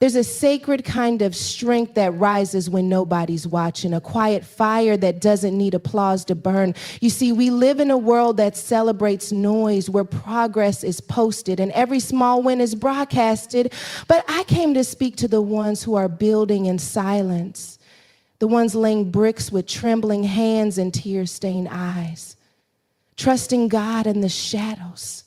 There's a sacred kind of strength that rises when nobody's watching, a quiet fire that doesn't need applause to burn. You see, we live in a world that celebrates noise, where progress is posted and every small win is broadcasted. But I came to speak to the ones who are building in silence, the ones laying bricks with trembling hands and tear-stained eyes, trusting God in the shadows.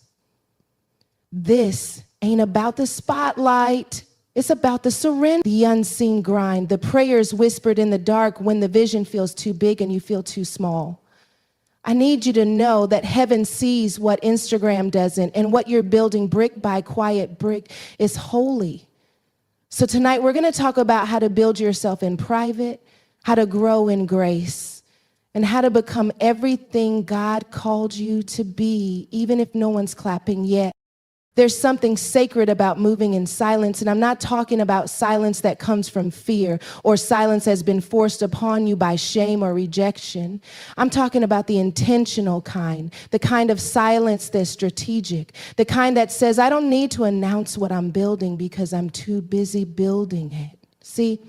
This ain't about the spotlight. It's about the surrender, the unseen grind, the prayers whispered in the dark when the vision feels too big and you feel too small. I need you to know that heaven sees what Instagram doesn't, and what you're building brick by quiet brick is holy. So tonight we're going to talk about how to build yourself in private, how to grow in grace, and how to become everything God called you to be, even if no one's clapping yet. There's something sacred about moving in silence, and I'm not talking about silence that comes from fear or silence has been forced upon you by shame or rejection. I'm talking about the intentional kind, the kind of silence that's strategic, the kind that says, I don't need to announce what I'm building because I'm too busy building it. See,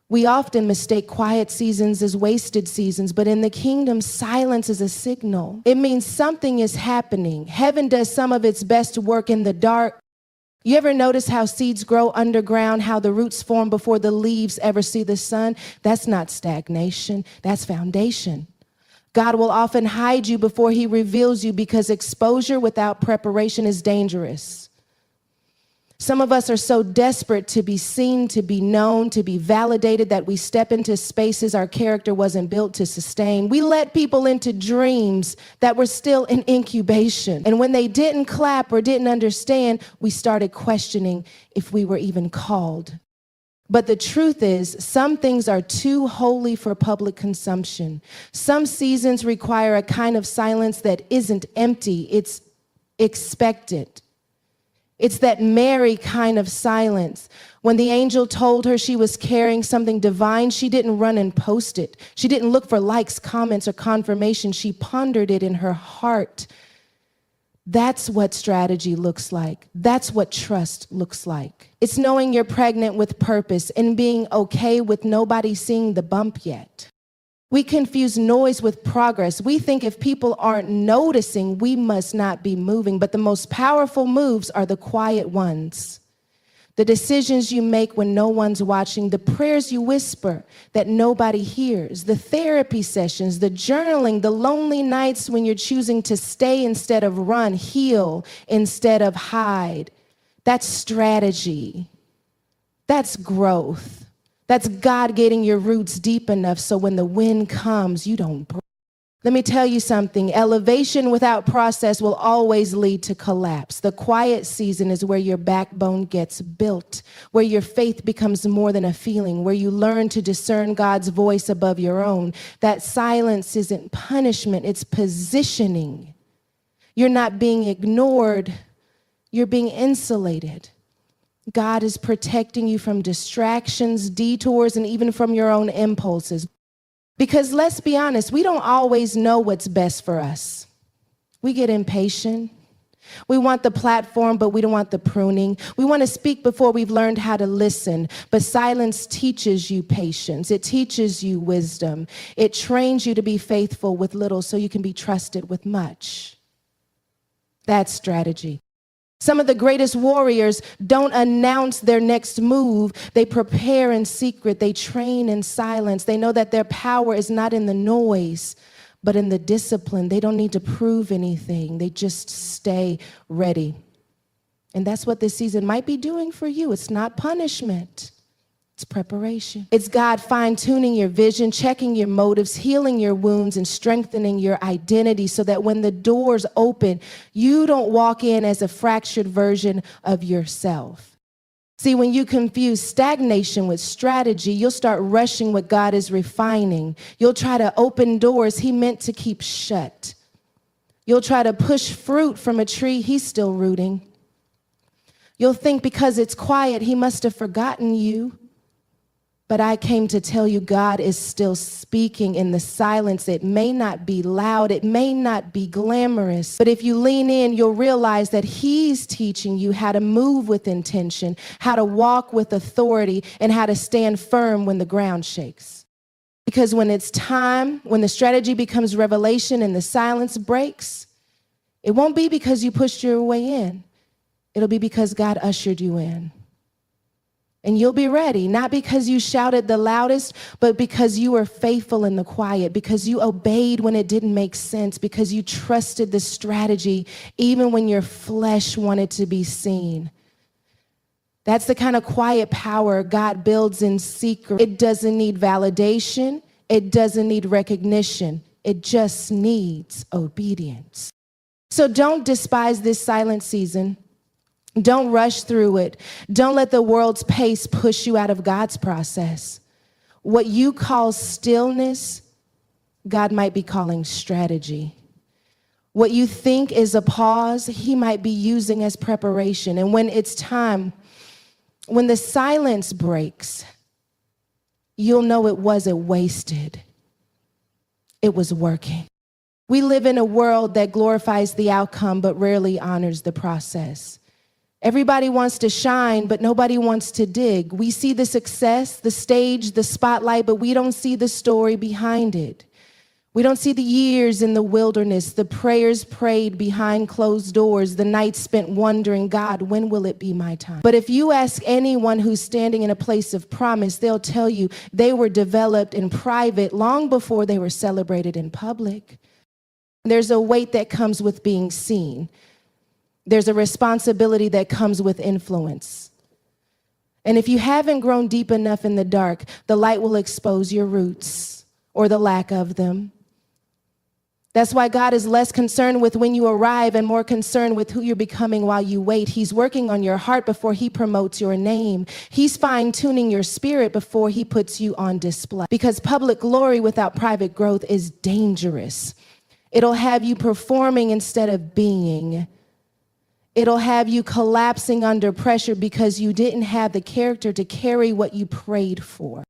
we often mistake quiet seasons as wasted seasons, but in the kingdom, silence is a signal. It means something is happening. Heaven does some of its best work in the dark. You ever notice how seeds grow underground, how the roots form before the leaves ever see the sun? That's not stagnation, that's foundation. God will often hide you before he reveals you, because exposure without preparation is dangerous. Some of us are so desperate to be seen, to be known, to be validated, that we step into spaces our character wasn't built to sustain. We let people into dreams that were still in incubation. And when they didn't clap or didn't understand, we started questioning if we were even called. But the truth is, some things are too holy for public consumption. Some seasons require a kind of silence that isn't empty, it's expected. It's that Mary kind of silence. When the angel told her she was carrying something divine, she didn't run and post it. She didn't look for likes, comments, or confirmation. She pondered it in her heart. That's what strategy looks like. That's what trust looks like. It's knowing you're pregnant with purpose and being okay with nobody seeing the bump yet. We confuse noise with progress. We think if people aren't noticing, we must not be moving. But the most powerful moves are the quiet ones. The decisions you make when no one's watching, the prayers you whisper that nobody hears, the therapy sessions, the journaling, the lonely nights when you're choosing to stay instead of run, heal instead of hide. That's strategy. That's growth. That's God getting your roots deep enough so when the wind comes, you don't break. Let me tell you something. Elevation without process will always lead to collapse. The quiet season is where your backbone gets built, where your faith becomes more than a feeling, where you learn to discern God's voice above your own. That silence isn't punishment, it's positioning. You're not being ignored, you're being insulated. God is protecting you from distractions, detours, and even from your own impulses. Because let's be honest, we don't always know what's best for us. We get impatient. We want the platform, but we don't want the pruning. We want to speak before we've learned how to listen. But silence teaches you patience. It teaches you wisdom. It trains you to be faithful with little so you can be trusted with much. That's strategy. Some of the greatest warriors don't announce their next move. They prepare in secret. They train in silence. They know that their power is not in the noise, but in the discipline. They don't need to prove anything. They just stay ready. And that's what this season might be doing for you. It's not punishment. It's preparation. It's God fine-tuning your vision, checking your motives, healing your wounds, and strengthening your identity so that when the doors open, you don't walk in as a fractured version of yourself. See, when you confuse stagnation with strategy, you'll start rushing what God is refining. You'll try to open doors he meant to keep shut. You'll try to push fruit from a tree he's still rooting. You'll think because it's quiet, he must have forgotten you. But I came to tell you God is still speaking in the silence. It may not be loud, it may not be glamorous, but if you lean in, you'll realize that He's teaching you how to move with intention, how to walk with authority, and how to stand firm when the ground shakes. Because when it's time, when the strategy becomes revelation and the silence breaks, it won't be because you pushed your way in. It'll be because God ushered you in. And you'll be ready, not because you shouted the loudest, but because you were faithful in the quiet, because you obeyed when it didn't make sense, because you trusted the strategy even when your flesh wanted to be seen. That's the kind of quiet power God builds in secret. It doesn't need validation. It doesn't need recognition. It just needs obedience. So don't despise this silent season. Don't rush through it. Don't let the world's pace push you out of God's process. What you call stillness, God might be calling strategy. What you think is a pause, He might be using as preparation. And when it's time, when the silence breaks, you'll know it wasn't wasted. It was working. We live in a world that glorifies the outcome but rarely honors the process. Everybody wants to shine, but nobody wants to dig. We see the success, the stage, the spotlight, but we don't see the story behind it. We don't see the years in the wilderness, the prayers prayed behind closed doors, the nights spent wondering, God, when will it be my time? But if you ask anyone who's standing in a place of promise, they'll tell you they were developed in private long before they were celebrated in public. There's a weight that comes with being seen. There's a responsibility that comes with influence. And if you haven't grown deep enough in the dark, the light will expose your roots or the lack of them. That's why God is less concerned with when you arrive and more concerned with who you're becoming while you wait. He's working on your heart before He promotes your name. He's fine-tuning your spirit before He puts you on display. Because public glory without private growth is dangerous. It'll have you performing instead of being. It'll have you collapsing under pressure because you didn't have the character to carry what you prayed for.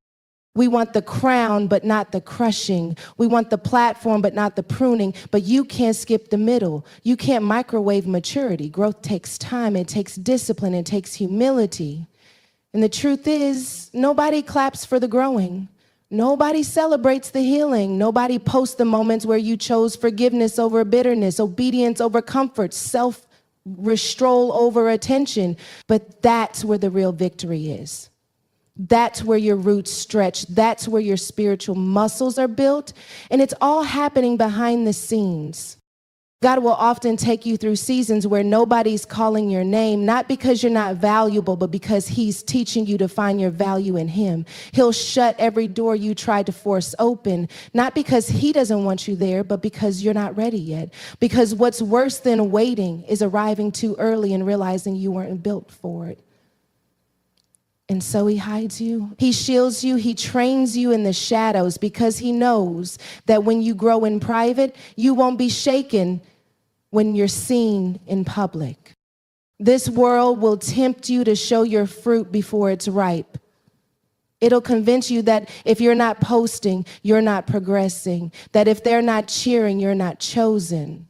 We want the crown, but not the crushing. We want the platform, but not the pruning. But you can't skip the middle. You can't microwave maturity. Growth takes time. It takes discipline. It takes humility. And the truth is, nobody claps for the growing. Nobody celebrates the healing. Nobody posts the moments where you chose forgiveness over bitterness, obedience over comfort, self-restraint over attention. But that's where the real victory is. That's where your roots stretch. That's where your spiritual muscles are built. And it's all happening behind the scenes. God will often take you through seasons where nobody's calling your name, not because you're not valuable, but because He's teaching you to find your value in Him. He'll shut every door you tried to force open, not because He doesn't want you there, but because you're not ready yet. Because what's worse than waiting is arriving too early and realizing you weren't built for it. And so He hides you. He shields you. He trains you in the shadows because He knows that when you grow in private, you won't be shaken when you're seen in public. This world will tempt you to show your fruit before it's ripe. It'll convince you that if you're not posting, you're not progressing. That if they're not cheering, you're not chosen.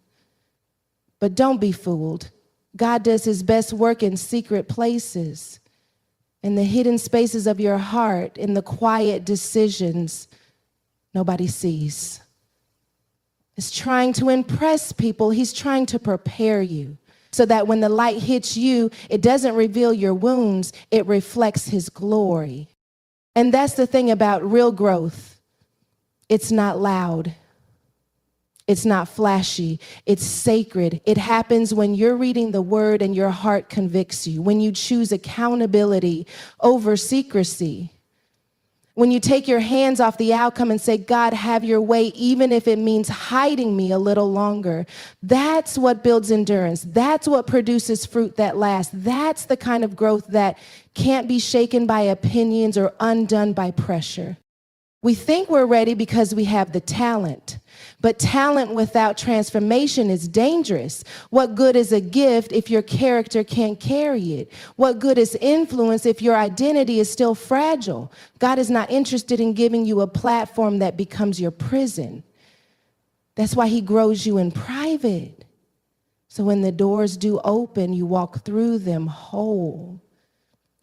But don't be fooled. God does His best work in secret places. In the hidden spaces of your heart, in the quiet decisions nobody sees. He's trying to impress people. He's trying to prepare you so that when the light hits you, it doesn't reveal your wounds, it reflects His glory. And that's the thing about real growth. It's not loud. It's not flashy. It's sacred. It happens when you're reading the Word and your heart convicts you, when you choose accountability over secrecy, when you take your hands off the outcome and say, God, have your way, even if it means hiding me a little longer. That's what builds endurance. That's what produces fruit that lasts. That's the kind of growth that can't be shaken by opinions or undone by pressure. We think we're ready because we have the talent, But talent without transformation is dangerous. What good is a gift if your character can't carry it? What good is influence if your identity is still fragile? God is not interested in giving you a platform that becomes your prison. That's why he grows you in private. So when the doors do open, you walk through them whole.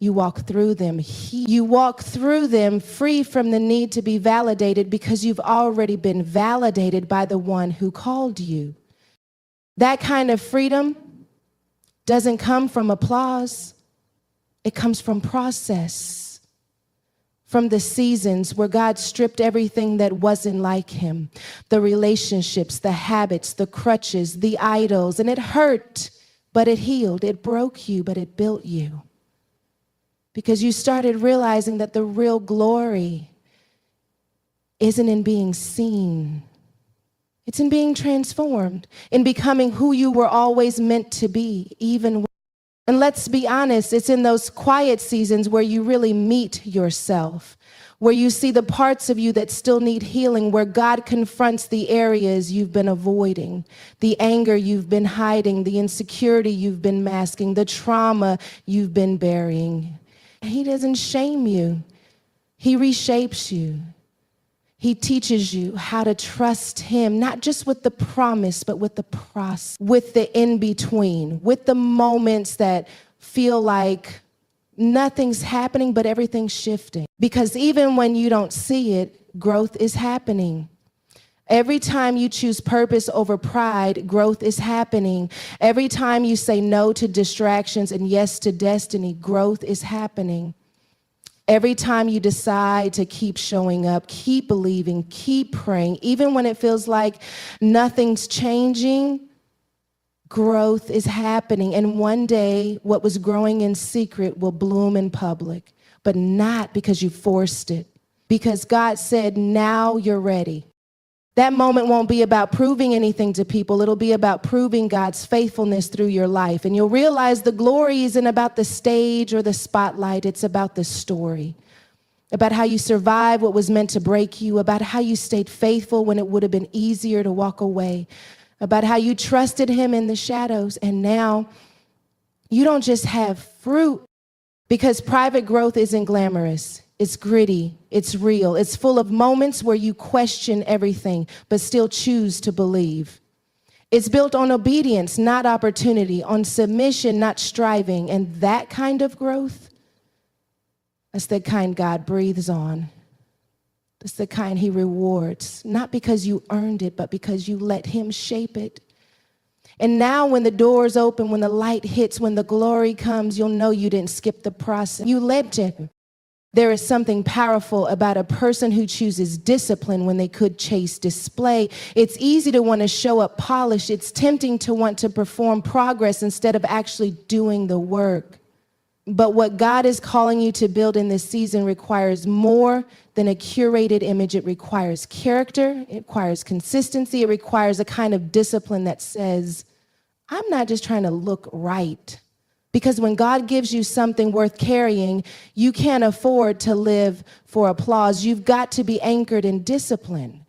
You walk through them. You walk through them free from the need to be validated because you've already been validated by the one who called you. That kind of freedom doesn't come from applause. It comes from process, from the seasons where God stripped everything that wasn't like him, the relationships, the habits, the crutches, the idols, and it hurt, but it healed. It broke you, but it built you. Because you started realizing that the real glory isn't in being seen. It's in being transformed, in becoming who you were always meant to be, and let's be honest, it's in those quiet seasons where you really meet yourself, where you see the parts of you that still need healing, where God confronts the areas you've been avoiding, the anger you've been hiding, the insecurity you've been masking, the trauma you've been burying. He doesn't shame you. He reshapes you. He teaches you how to trust him, not just with the promise, but with the process, with the in-between, with the moments that feel like nothing's happening, but everything's shifting. Because even when you don't see it, growth is happening. Every time you choose purpose over pride, growth is happening. Every time you say no to distractions and yes to destiny, growth is happening. Every time you decide to keep showing up, keep believing, keep praying, even when it feels like nothing's changing, growth is happening. And one day, what was growing in secret will bloom in public, but not because you forced it, because God said, now you're ready. That moment won't be about proving anything to people. It'll be about proving God's faithfulness through your life. And you'll realize the glory isn't about the stage or the spotlight. It's about the story, about how you survived what was meant to break you, about how you stayed faithful when it would have been easier to walk away, about how you trusted him in the shadows. And now you don't just have fruit, because private growth isn't glamorous. It's gritty, it's real, it's full of moments where you question everything, but still choose to believe. It's built on obedience, not opportunity, on submission, not striving. And that kind of growth, that's the kind God breathes on. That's the kind he rewards, not because you earned it, but because you let him shape it. And now when the doors open, when the light hits, when the glory comes, you'll know you didn't skip the process. You let him. There is something powerful about a person who chooses discipline when they could chase display. It's easy to want to show up polished. It's tempting to want to perform progress instead of actually doing the work. But what God is calling you to build in this season requires more than a curated image. It requires character. It requires consistency. It requires a kind of discipline that says, I'm not just trying to look right. Because when God gives you something worth carrying, you can't afford to live for applause. You've got to be anchored in discipline.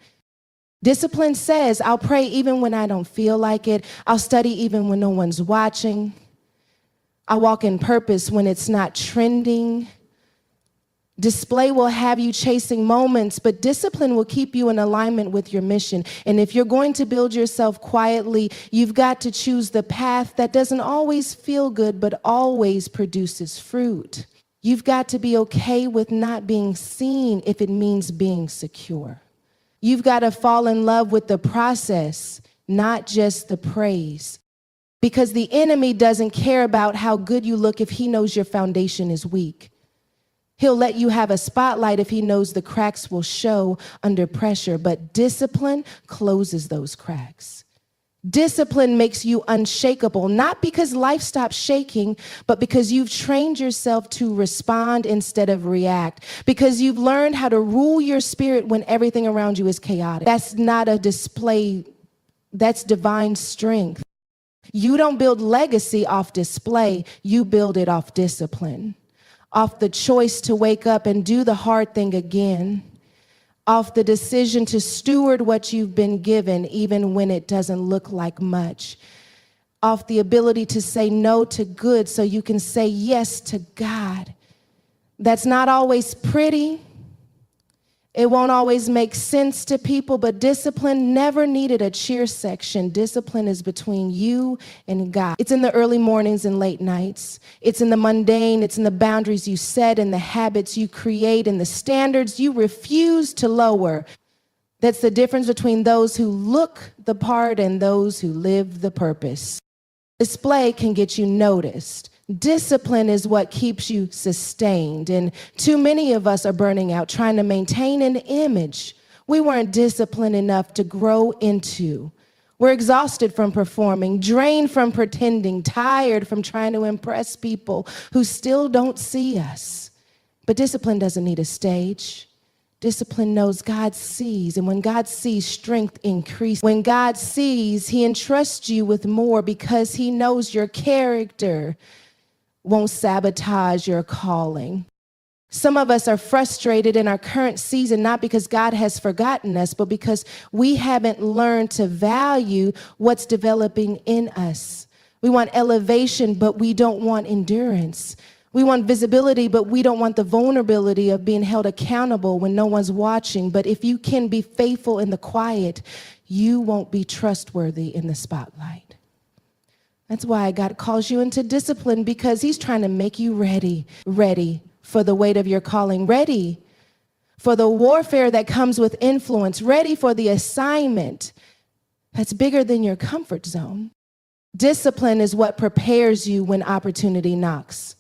Discipline says, I'll pray even when I don't feel like it. I'll study even when no one's watching. I walk in purpose when it's not trending. Display will have you chasing moments, but discipline will keep you in alignment with your mission. And if you're going to build yourself quietly, you've got to choose the path that doesn't always feel good, but always produces fruit. You've got to be okay with not being seen if it means being secure. You've got to fall in love with the process, not just the praise. Because the enemy doesn't care about how good you look if he knows your foundation is weak. He'll let you have a spotlight if he knows the cracks will show under pressure, but discipline closes those cracks. Discipline makes you unshakable, not because life stops shaking, but because you've trained yourself to respond instead of react, because you've learned how to rule your spirit when everything around you is chaotic. That's not a display, that's divine strength. You don't build legacy off display, you build it off discipline. Off the choice to wake up and do the hard thing again, off the decision to steward what you've been given, even when it doesn't look like much, off the ability to say no to good so you can say yes to God. That's not always pretty. It won't always make sense to people, but discipline never needed a cheer section. Discipline is between you and God. It's in the early mornings and late nights. It's in the mundane. It's in the boundaries you set and the habits you create and the standards you refuse to lower. That's the difference between those who look the part and those who live the purpose. Display can get you noticed. Discipline is what keeps you sustained. And too many of us are burning out trying to maintain an image we weren't disciplined enough to grow into. We're exhausted from performing, drained from pretending, tired from trying to impress people who still don't see us. But discipline doesn't need a stage. Discipline knows God sees, and when God sees, strength increases. When God sees, he entrusts you with more because he knows your character won't sabotage your calling. Some of us are frustrated in our current season, not because God has forgotten us, but because we haven't learned to value what's developing in us. We want elevation, but we don't want endurance. We want visibility, but we don't want the vulnerability of being held accountable when no one's watching. But if you can be faithful in the quiet, you won't be trustworthy in the spotlight. That's why God calls you into discipline, because he's trying to make you ready for the weight of your calling, ready for the warfare that comes with influence, ready for the assignment that's bigger than your comfort zone. Discipline is what prepares you when opportunity knocks.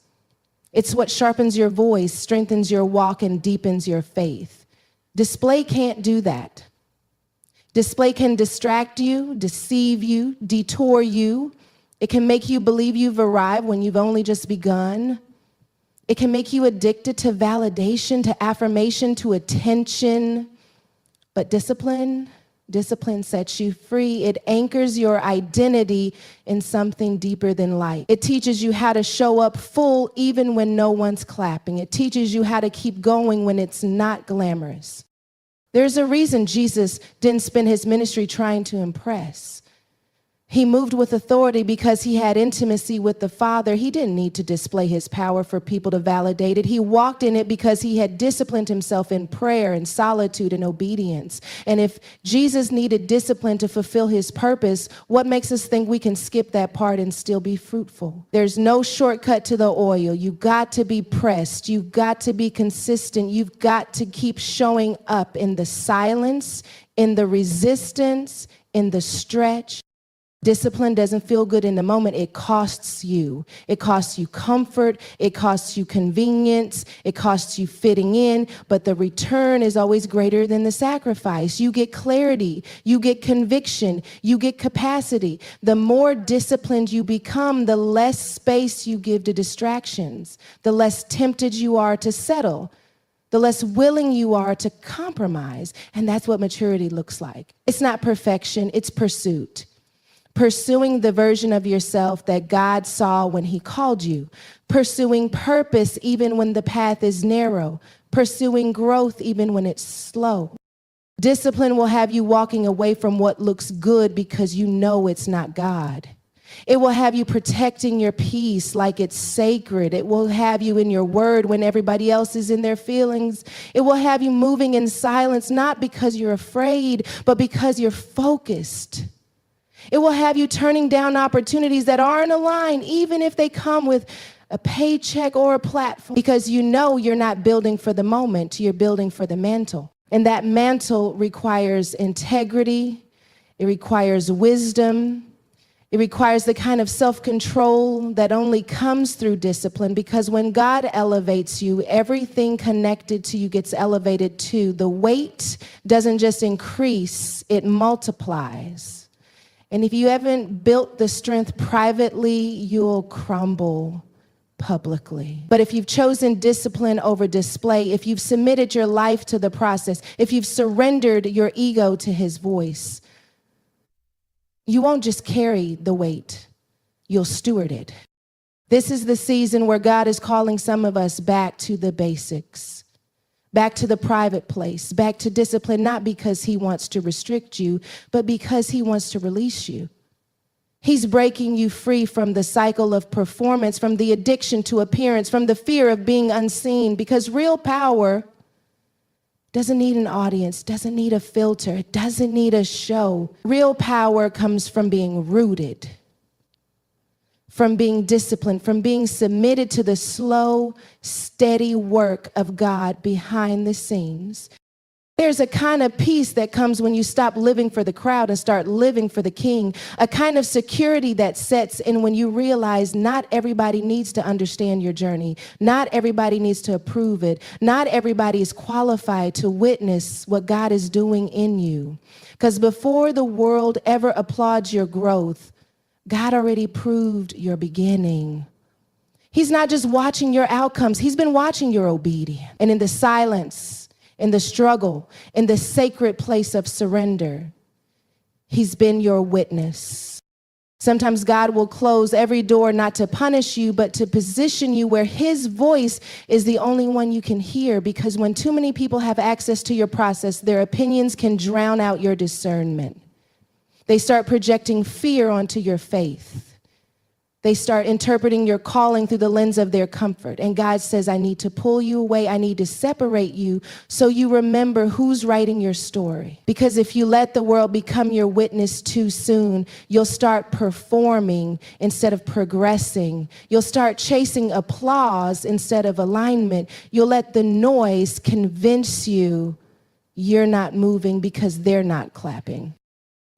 It's what sharpens your voice, strengthens your walk, and deepens your faith. Display can't do that. Display can distract you, deceive you, detour you. It can make you believe you've arrived when you've only just begun. It can make you addicted to validation, to affirmation, to attention. But discipline sets you free. It anchors your identity in something deeper than light. It teaches you how to show up full even when no one's clapping. It teaches you how to keep going when it's not glamorous. There's a reason Jesus didn't spend his ministry trying to impress. He moved with authority because he had intimacy with the Father. He didn't need to display his power for people to validate it. He walked in it because he had disciplined himself in prayer and solitude and obedience. And if Jesus needed discipline to fulfill his purpose, what makes us think we can skip that part and still be fruitful? There's no shortcut to the oil. You've got to be pressed. You've got to be consistent. You've got to keep showing up in the silence, in the resistance, in the stretch. Discipline doesn't feel good in the moment. It costs you. It costs you comfort. It costs you convenience. It costs you fitting in. But the return is always greater than the sacrifice. You get clarity. You get conviction. You get capacity. The more disciplined you become, the less space you give to distractions, the less tempted you are to settle, the less willing you are to compromise. And that's what maturity looks like. It's not perfection. It's pursuit. Pursuing the version of yourself that God saw when he called you. Pursuing purpose even when the path is narrow. Pursuing growth even when it's slow. Discipline will have you walking away from what looks good because you know it's not God. It will have you protecting your peace like it's sacred. It will have you in your word when everybody else is in their feelings. It will have you moving in silence, not because you're afraid, but because you're focused. It will have you turning down opportunities that aren't aligned, even if they come with a paycheck or a platform, because you know you're not building for the moment, you're building for the mantle. And that mantle requires integrity, it requires wisdom, it requires the kind of self-control that only comes through discipline, because when God elevates you, everything connected to you gets elevated too. The weight doesn't just increase, it multiplies. And if you haven't built the strength privately, you'll crumble publicly. But if you've chosen discipline over display, if you've submitted your life to the process, if you've surrendered your ego to his voice, you won't just carry the weight, you'll steward it. This is the season where God is calling some of us back to the basics. back to the private place, back to discipline, not because he wants to restrict you, but because he wants to release you. He's breaking you free from the cycle of performance, from the addiction to appearance, from the fear of being unseen, because real power doesn't need an audience, doesn't need a filter, it doesn't need a show. Real power comes from being rooted, from being disciplined, from being submitted to the slow, steady work of God behind the scenes. There's a kind of peace that comes when you stop living for the crowd and start living for the King, a kind of security that sets in when you realize not everybody needs to understand your journey. Not everybody needs to approve it. Not everybody is qualified to witness what God is doing in you. Because before the world ever applauds your growth, God already proved your beginning. He's not just watching your outcomes, he's been watching your obedience. And in the silence, in the struggle, in the sacred place of surrender, he's been your witness. Sometimes God will close every door not to punish you, but to position you where his voice is the only one you can hear, because when too many people have access to your process, their opinions can drown out your discernment. They start projecting fear onto your faith. They start interpreting your calling through the lens of their comfort. And God says, I need to pull you away. I need to separate you so you remember who's writing your story. Because if you let the world become your witness too soon, you'll start performing instead of progressing. You'll start chasing applause instead of alignment. You'll let the noise convince you you're not moving because they're not clapping.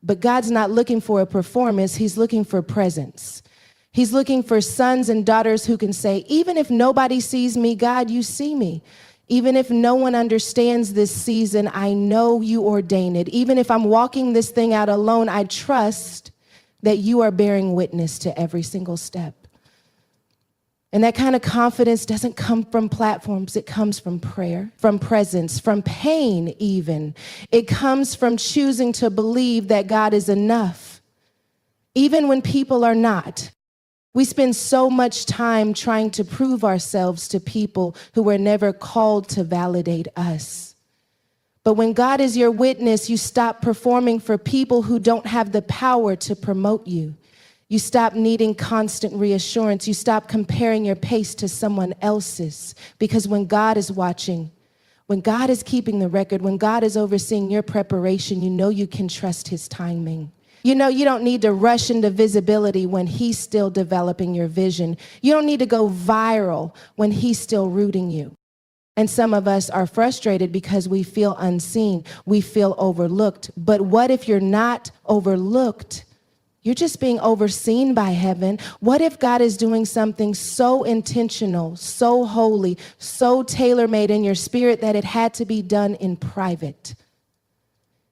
But God's not looking for a performance. He's looking for presence. He's looking for sons and daughters who can say, even if nobody sees me, God, you see me. Even if no one understands this season, I know you ordained it. Even if I'm walking this thing out alone, I trust that you are bearing witness to every single step. And that kind of confidence doesn't come from platforms. It comes from prayer, from presence, from pain even. It comes from choosing to believe that God is enough, even when people are not. We spend so much time trying to prove ourselves to people who were never called to validate us. But when God is your witness, you stop performing for people who don't have the power to promote you. You stop needing constant reassurance. You stop comparing your pace to someone else's. Because when God is watching, when God is keeping the record, when God is overseeing your preparation, you know you can trust his timing. You know you don't need to rush into visibility when he's still developing your vision. You don't need to go viral when he's still rooting you. And some of us are frustrated because we feel unseen. We feel overlooked. But what if you're not overlooked? You're just being overseen by heaven. What if God is doing something so intentional, so holy, so tailor-made in your spirit that it had to be done in private?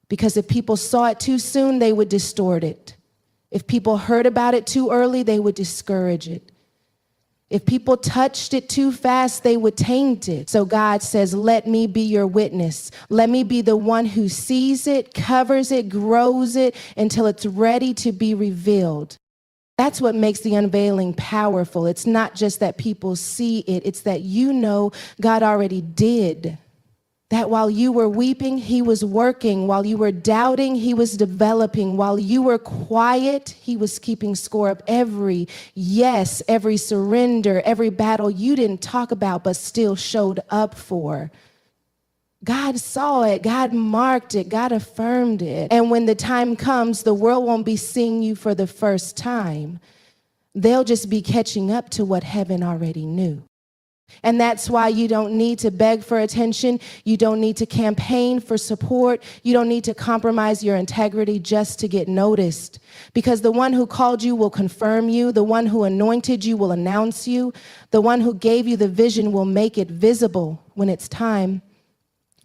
Because if people saw it too soon, they would distort it. If people heard about it too early, they would discourage it. If people touched it too fast, they would taint it. So God says, let me be your witness. Let me be the one who sees it, covers it, grows it until it's ready to be revealed. That's what makes the unveiling powerful. It's not just that people see it. It's that you know God already did. That while you were weeping, he was working. While you were doubting, he was developing. While you were quiet, he was keeping score of every yes, every surrender, every battle you didn't talk about but still showed up for. God saw it, God marked it, God affirmed it. And when the time comes, the world won't be seeing you for the first time. They'll just be catching up to what heaven already knew. And that's why you don't need to beg for attention. You don't need to campaign for support. You don't need to compromise your integrity just to get noticed. Because the one who called you will confirm you. The one who anointed you will announce you. The one who gave you the vision will make it visible when it's time.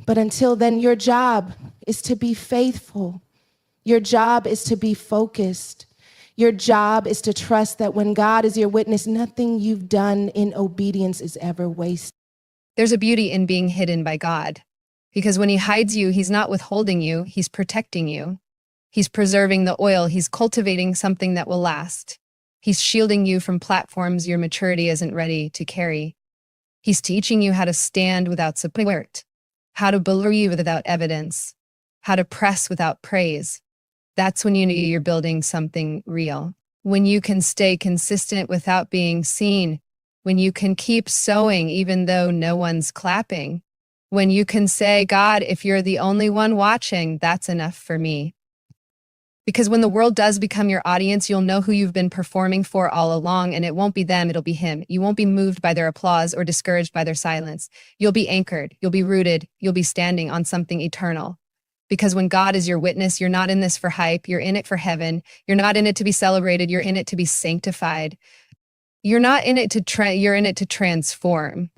But until then, your job is to be faithful. Your job is to be focused. Your job is to trust that when God is your witness, nothing you've done in obedience is ever wasted. There's a beauty in being hidden by God, because when he hides you, he's not withholding you, he's protecting you. He's preserving the oil, he's cultivating something that will last. He's shielding you from platforms your maturity isn't ready to carry. He's teaching you how to stand without support. how to believe without evidence, how to press without praise. That's when you know you're building something real. When you can stay consistent without being seen, when you can keep sowing even though no one's clapping, when you can say, God, if you're the only one watching, that's enough for me. Because when the world does become your audience, you'll know who you've been performing for all along, and it won't be them, it'll be him. You won't be moved by their applause or discouraged by their silence. You'll be anchored, you'll be rooted, you'll be standing on something eternal. Because when God is your witness, you're not in this for hype, you're in it for heaven. You're not in it to be celebrated, you're in it to be sanctified. You're not in it you're in it to transform.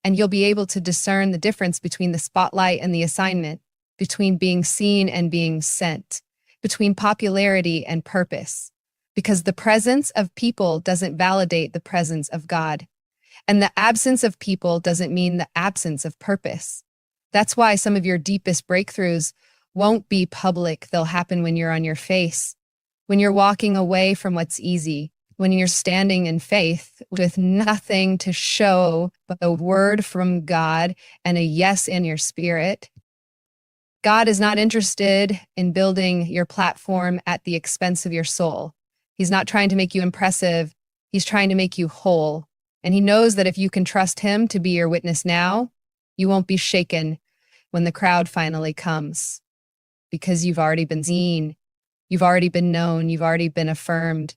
And you'll be able to discern the difference between the spotlight and the assignment, between being seen and being sent, between popularity and purpose, because the presence of people doesn't validate the presence of God. And the absence of people doesn't mean the absence of purpose. That's why some of your deepest breakthroughs won't be public. They'll happen when you're on your face, when you're walking away from what's easy, when you're standing in faith with nothing to show but a word from God and a yes in your spirit. God is not interested in building your platform at the expense of your soul. He's not trying to make you impressive. He's trying to make you whole. And he knows that if you can trust him to be your witness now, you won't be shaken when the crowd finally comes, because you've already been seen, you've already been known, you've already been affirmed,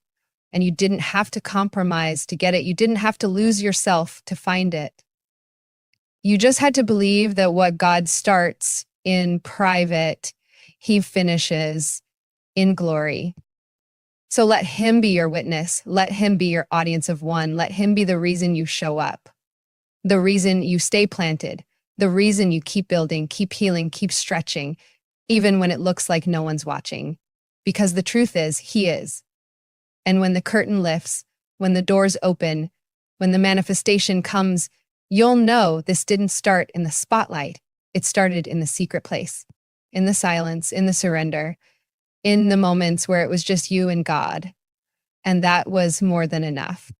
and you didn't have to compromise to get it. You didn't have to lose yourself to find it. You just had to believe that what God starts in private, he finishes in glory. So let him be your witness. Let him be your audience of one. Let him be the reason you show up, the reason you stay planted, the reason you keep building, keep healing, keep stretching, even when it looks like no one's watching. Because the truth is, he is. And when the curtain lifts, when the doors open, when the manifestation comes, you'll know this didn't start in the spotlight. It started in the secret place, in the silence, in the surrender, in the moments where it was just you and God. And that was more than enough.